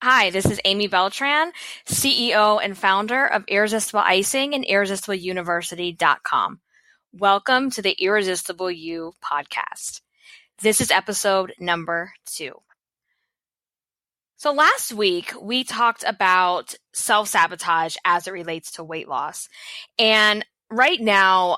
Hi, this is Amy Beltran, CEO and founder of Irresistible Icing and IrresistibleUniversity.com. Welcome to the Irresistible You podcast. This is episode number 2. So last week, we talked about self-sabotage as it relates to weight loss. And right now,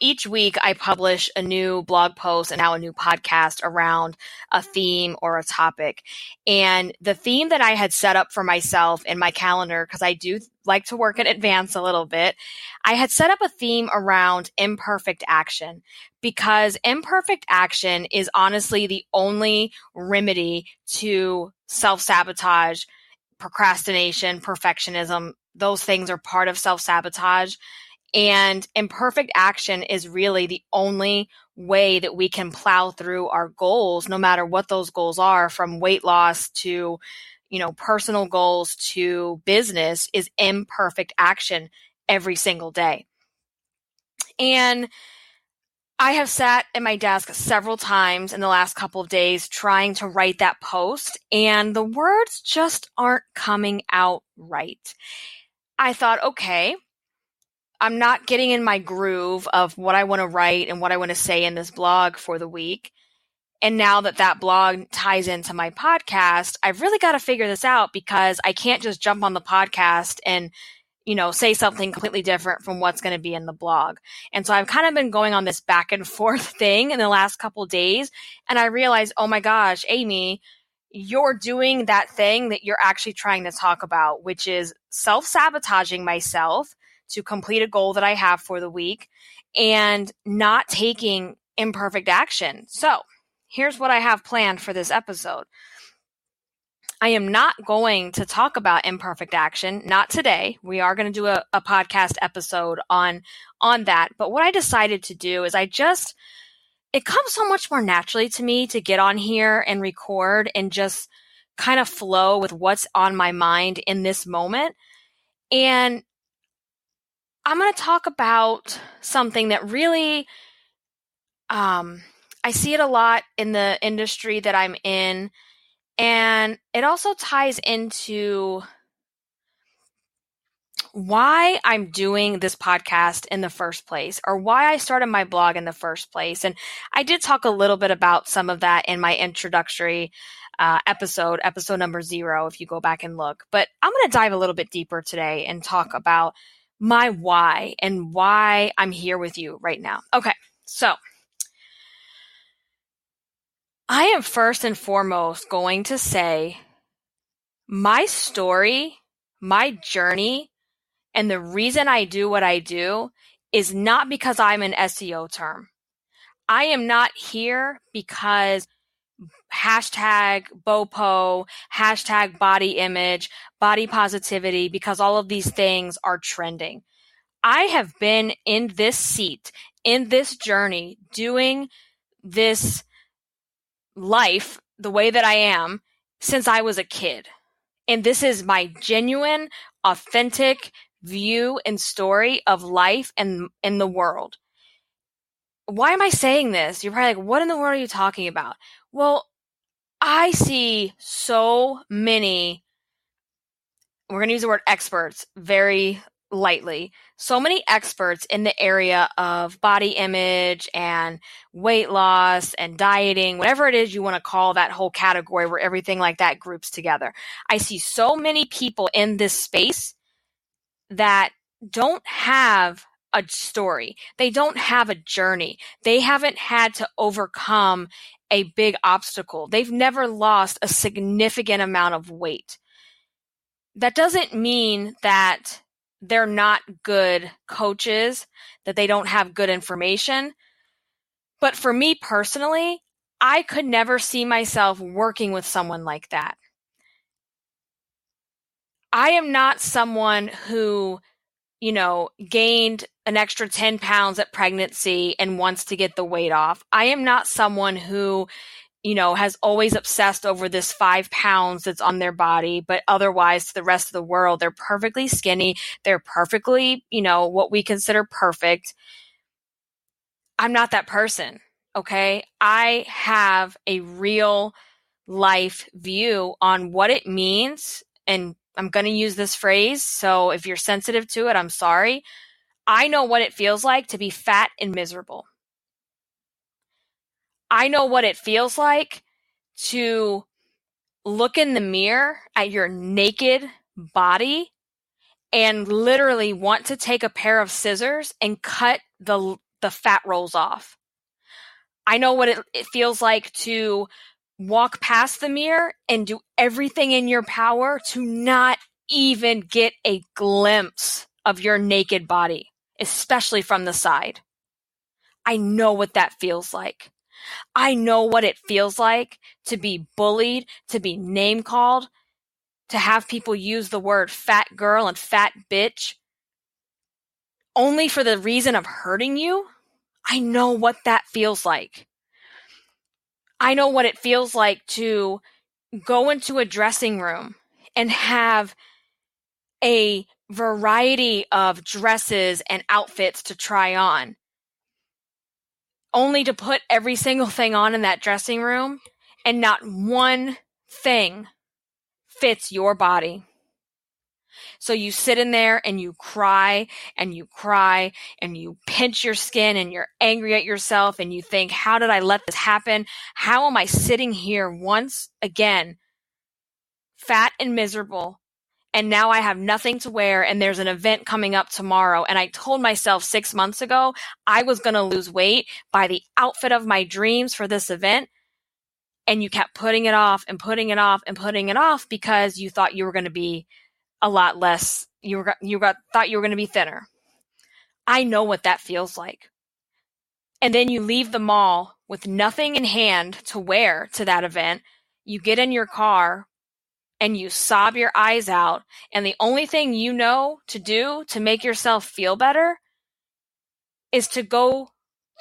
each week I publish a new blog post and now a new podcast around a theme or a topic. And the theme that I had set up for myself in my calendar, because I do like to work in advance a little bit, I had set up a theme around imperfect action, because imperfect action is honestly the only remedy to self-sabotage, procrastination, perfectionism. Those things are part of self-sabotage. And imperfect action is really the only way that we can plow through our goals, no matter what those goals are, from weight loss to, personal goals to business, is imperfect action every single day. And I have sat at my desk several times in the last couple of days trying to write that post, and the words just aren't coming out right. I thought, okay, I'm not getting in my groove of what I want to write and what I want to say in this blog for the week. And now that blog ties into my podcast, I've really got to figure this out, because I can't just jump on the podcast and, say something completely different from what's going to be in the blog. And so I've kind of been going on this back and forth thing in the last couple of days. And I realized, oh my gosh, Amy, you're doing that thing that you're actually trying to talk about, which is self-sabotaging myself to complete a goal that I have for the week and not taking imperfect action. So here's what I have planned for this episode. I am not going to talk about imperfect action, not today. We are going to do a podcast episode on that. But what I decided to do is it comes so much more naturally to me to get on here and record and just kind of flow with what's on my mind in this moment. And I'm going to talk about something that really, I see it a lot in the industry that I'm in, and it also ties into why I'm doing this podcast in the first place, or why I started my blog in the first place. And I did talk a little bit about some of that in my introductory episode number 0, if you go back and look. But I'm going to dive a little bit deeper today and talk about my why and why I'm here with you right now. Okay, so I am first and foremost going to say my story, my journey, and the reason I do what I do is not because I'm an SEO term. I am not here because hashtag BOPO, hashtag body image, body positivity, because all of these things are trending. I have been in this seat, in this journey, doing this life the way that I am since I was a kid. And this is my genuine, authentic view and story of life and in the world. Why am I saying this? You're probably like, what in the world are you talking about? Well, I see so many, we're going to use the word experts very lightly, so many experts in the area of body image and weight loss and dieting, whatever it is you want to call that whole category where everything like that groups together. I see so many people in this space that don't have a story. They don't have a journey. They haven't had to overcome a big obstacle. They've never lost a significant amount of weight. That doesn't mean that they're not good coaches, that they don't have good information. But for me personally, I could never see myself working with someone like that. I am not someone who, gained an extra 10 pounds at pregnancy and wants to get the weight off. I am not someone who, has always obsessed over this 5 pounds that's on their body, but otherwise to the rest of the world, they're perfectly skinny. They're perfectly, what we consider perfect. I'm not that person. Okay. I have a real life view on what it means. And I'm going to use this phrase, so if you're sensitive to it, I'm sorry. I know what it feels like to be fat and miserable. I know what it feels like to look in the mirror at your naked body and literally want to take a pair of scissors and cut the fat rolls off. I know what it feels like to walk past the mirror and do everything in your power to not even get a glimpse of your naked body, especially from the side. I know what that feels like. I know what it feels like to be bullied, to be name called, to have people use the word fat girl and fat bitch only for the reason of hurting you. I know what that feels like. I know what it feels like to go into a dressing room and have a variety of dresses and outfits to try on, only to put every single thing on in that dressing room and not one thing fits your body. So you sit in there and you cry and you cry and you pinch your skin and you're angry at yourself and you think, how did I let this happen? How am I sitting here once again, fat and miserable, and now I have nothing to wear and there's an event coming up tomorrow, and I told myself 6 months ago I was going to lose weight by the outfit of my dreams for this event, and you kept putting it off and putting it off and putting it off because you thought you were going to be a lot less, thought you were going to be thinner. I know what that feels like. And then you leave the mall with nothing in hand to wear to that event. You get in your car and you sob your eyes out, and the only thing you know to do to make yourself feel better is to go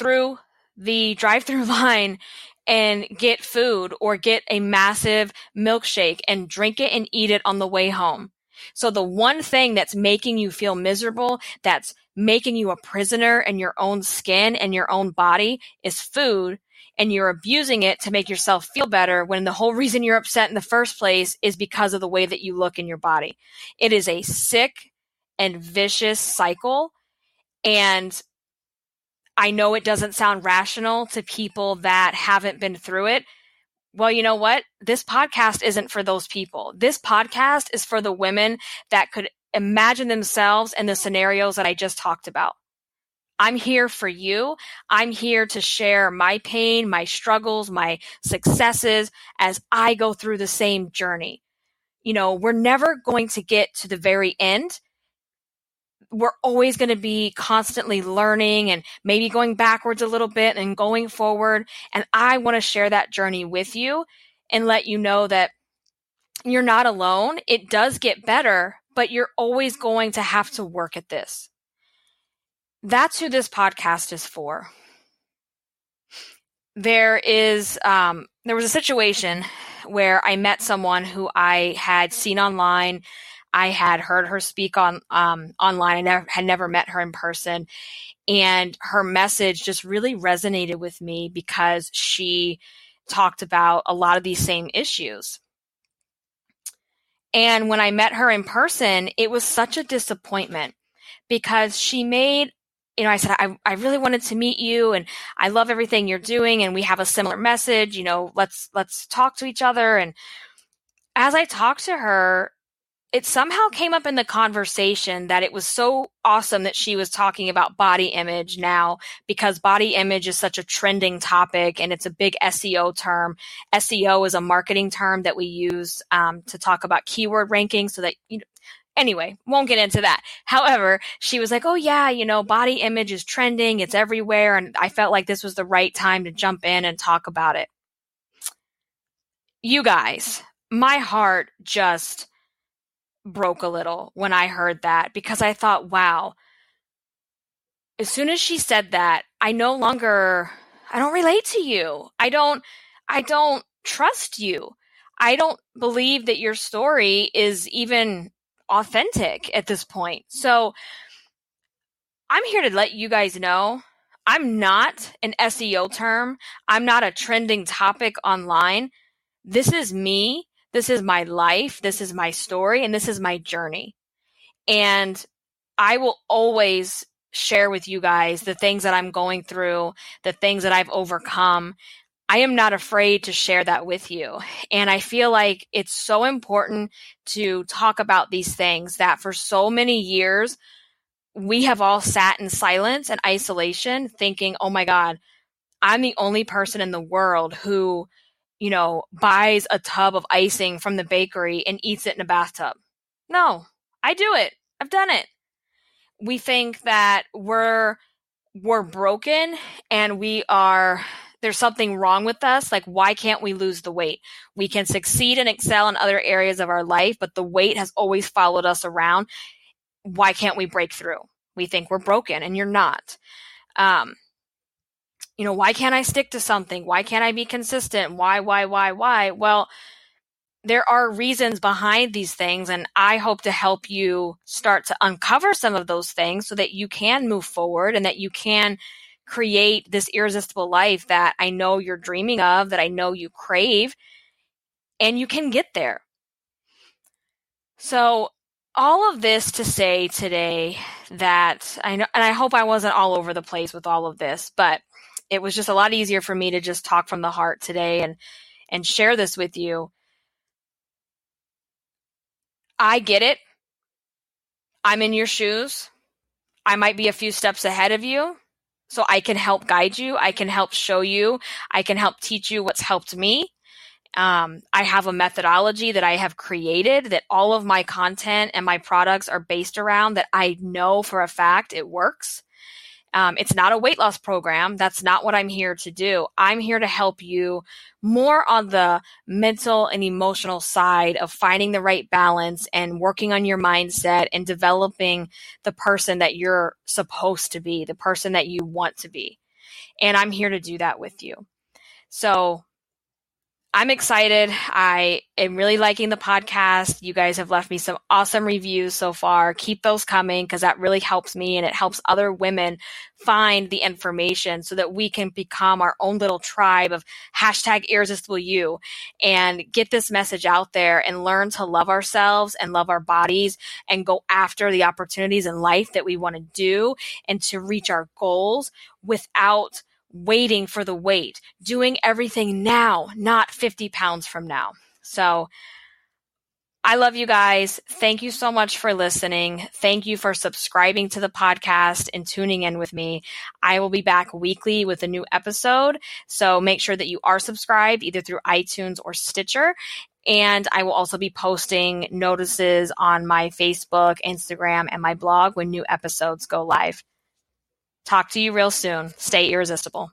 through the drive-through line and get food or get a massive milkshake and drink it and eat it on the way home. So the one thing that's making you feel miserable, that's making you a prisoner in your own skin and your own body, is food, and you're abusing it to make yourself feel better when the whole reason you're upset in the first place is because of the way that you look in your body. It is a sick and vicious cycle, and I know it doesn't sound rational to people that haven't been through it. Well, you know what? This podcast isn't for those people. This podcast is for the women that could imagine themselves in the scenarios that I just talked about. I'm here for you. I'm here to share my pain, my struggles, my successes as I go through the same journey. You know, we're never going to get to the very end. We're always going to be constantly learning and maybe going backwards a little bit and going forward. And I want to share that journey with you and let you know that you're not alone. It does get better, but you're always going to have to work at this. That's who this podcast is for. There was a situation where I met someone who I had seen online. I had heard her speak on online. I had never met her in person, and her message just really resonated with me because she talked about a lot of these same issues. And when I met her in person, it was such a disappointment because she made, I said, I really wanted to meet you and I love everything you're doing and we have a similar message, let's talk to each other. And as I talked to her, it somehow came up in the conversation that it was so awesome that she was talking about body image now, because body image is such a trending topic and it's a big SEO term. SEO is a marketing term that we use to talk about keyword ranking so that, anyway, won't get into that. However, she was like, oh yeah, body image is trending. It's everywhere. And I felt like this was the right time to jump in and talk about it. You guys, my heart just broke a little when I heard that, because I thought, wow, as soon as she said that, I don't relate to you. I don't trust you. I don't believe that your story is even authentic at this point. So I'm here to let you guys know I'm not an SEO term. I'm not a trending topic online. this is me. This is my life. This is my story. And this is my journey. And I will always share with you guys the things that I'm going through, the things that I've overcome. I am not afraid to share that with you. And I feel like it's so important to talk about these things that for so many years, we have all sat in silence and isolation thinking, oh my God, I'm the only person in the world who, buys a tub of icing from the bakery and eats it in a bathtub. No, I do it. I've done it. We think that we're broken and there's something wrong with us. Like, why can't we lose the weight? We can succeed and excel in other areas of our life, but the weight has always followed us around. Why can't we break through? We think we're broken, and you're not. Why can't I stick to something? Why can't I be consistent? Why? Well, there are reasons behind these things, and I hope to help you start to uncover some of those things so that you can move forward and that you can create this irresistible life that I know you're dreaming of, that I know you crave, and you can get there. So all of this to say today that I know, and I hope I wasn't all over the place with all of this, but it was just a lot easier for me to just talk from the heart today and share this with you. I get it. I'm in your shoes. I might be a few steps ahead of you, so I can help guide you. I can help show you. I can help teach you what's helped me. I have a methodology that I have created that all of my content and my products are based around, that I know for a fact it works. It's not a weight loss program. That's not what I'm here to do. I'm here to help you more on the mental and emotional side of finding the right balance and working on your mindset and developing the person that you're supposed to be, the person that you want to be. And I'm here to do that with you. So I'm excited. I am really liking the podcast. You guys have left me some awesome reviews so far. Keep those coming, because that really helps me and it helps other women find the information so that we can become our own little tribe of #IrresistibleYou and get this message out there and learn to love ourselves and love our bodies and go after the opportunities in life that we want to do and to reach our goals without waiting for the weight, doing everything now, not 50 pounds from now. So I love you guys. Thank you so much for listening. Thank you for subscribing to the podcast and tuning in with me. I will be back weekly with a new episode. So make sure that you are subscribed either through iTunes or Stitcher. And I will also be posting notices on my Facebook, Instagram, and my blog when new episodes go live. Talk to you real soon. Stay irresistible.